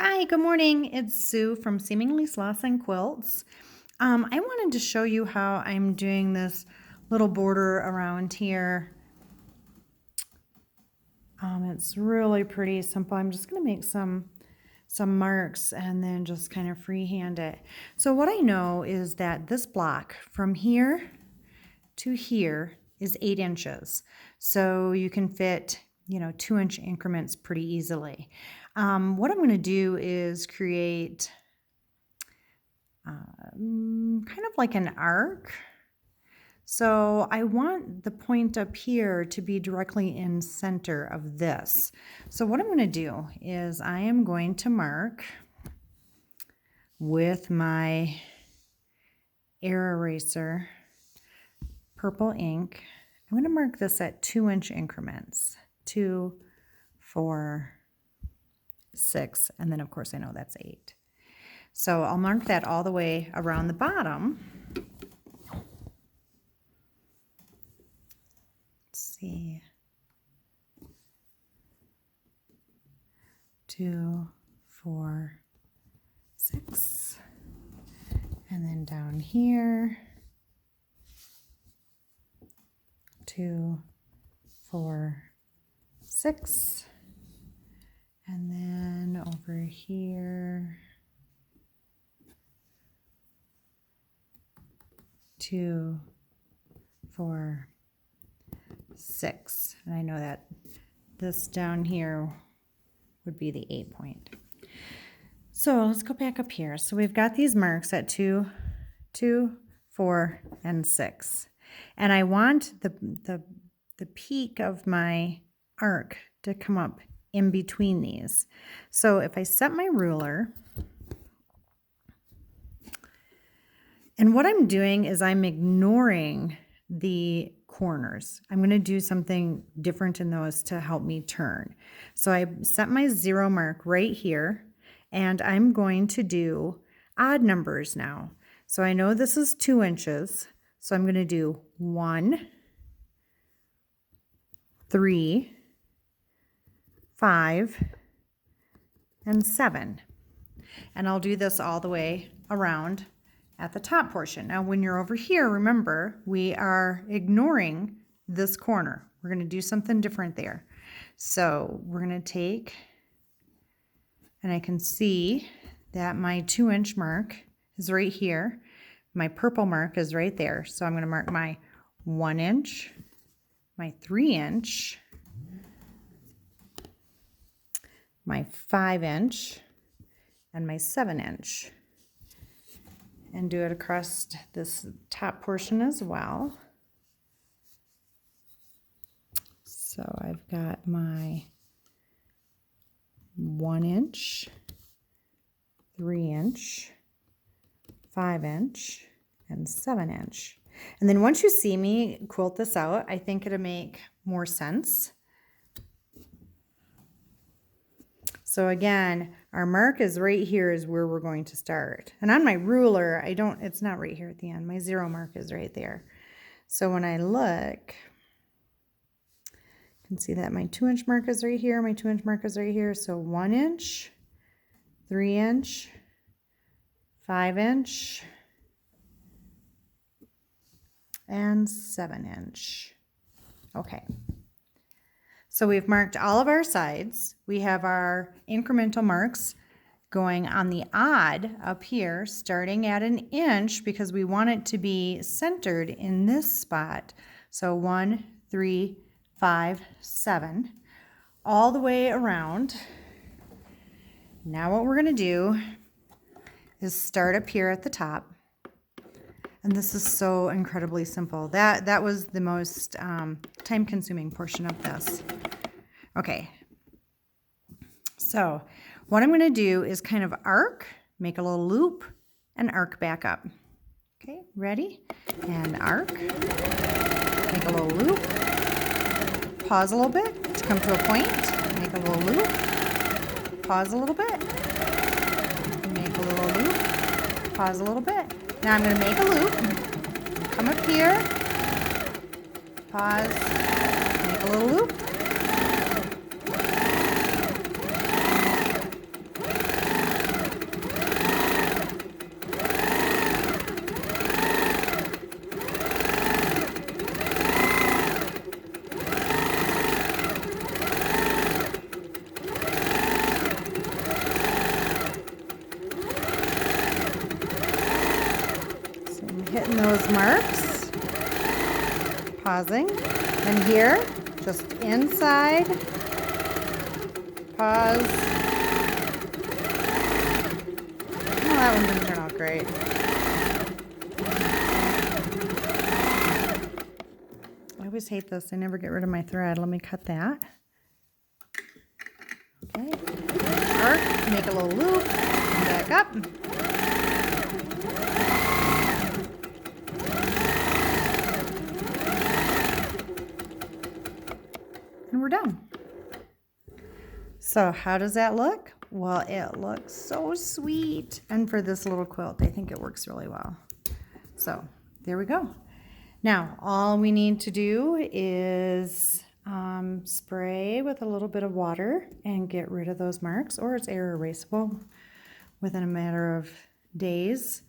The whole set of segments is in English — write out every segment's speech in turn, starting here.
Hi, good morning. It's Sue from SeaminglySlawsonQuilts. I wanted to show you how I'm doing this little border around here. It's really pretty simple. I'm just going to make some marks and then just kind of freehand it. So what I know is that this block from here to here is 8 inches. So you can fit 2-inch increments pretty easily. What I'm going to do is create kind of like an arc. So I want the point up here to be directly in center of this. So what I'm going to do is I am going to mark with my air eraser purple ink. I'm going to mark this at 2-inch increments. 2, 4, 6, and then of course I know that's 8. So I'll mark that all the way around the bottom. Let's see. 2, 4, 6. And then down here. 2, 4, 6. And then over here. 2, 4, 6. And I know that this down here would be the 8 point. So let's go back up here. So we've got these marks at 2, 4, and 6. And I want the peak of my arc to come up in between these. So if I set my ruler, and what I'm doing is I'm ignoring the corners. I'm going to do something different in those to help me turn. So I set my 0 mark right here, and I'm going to do odd numbers now. So I know this is 2 inches, so I'm going to do 1, 3, 5, and 7. And I'll do this all the way around at the top portion. Now, when you're over here, remember, we are ignoring this corner. We're going to do something different there. So we're going to take, and I can see that my 2-inch mark is right here. My purple mark is right there. So I'm going to mark my 1 inch, my 3 inch, my 5 inch, and my 7 inch. And do it across this top portion as well. So I've got my 1 inch, 3 inch, 5 inch, and 7 inch. And then once you see me quilt this out, I think it'll make more sense. So again, our mark is right here is where we're going to start. And on my ruler, it's not right here at the end. My 0 mark is right there. So when I look, you can see that my 2-inch mark is right here. My 2-inch mark is right here. So 1 inch, 3 inch, 5 inch, and 7 inch. Okay. So we've marked all of our sides. We have our incremental marks going on the odd up here, starting at 1 inch because we want it to be centered in this spot. So 1, 3, 5, 7, all the way around. Now what we're going to do is start up here at the top. And this is so incredibly simple. That was the most time-consuming portion of this. Okay. So what I'm going to do is kind of arc, make a little loop, and arc back up. Okay, ready? And arc, make a little loop, pause a little bit to come to a point, make a little loop, pause a little bit, make a little loop, pause a little bit. Now I'm going to make a loop, come up here, pause, make a little loop, those marks. Pausing. And here, just inside. Pause. Oh, that one didn't turn out great. I always hate this. I never get rid of my thread. Let me cut that. Okay. Arc, make a little loop, back up. And we're done. So how does that look? Well, it looks so sweet. And for this little quilt, I think it works really well. So there we go. Now, all we need to do is spray with a little bit of water and get rid of those marks, or it's air erasable within a matter of days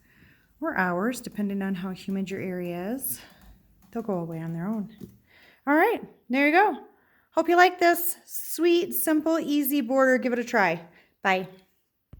or hours, depending on how humid your area is. They'll go away on their own. All right, there you go. Hope you like this sweet, simple, easy border. Give it a try. Bye.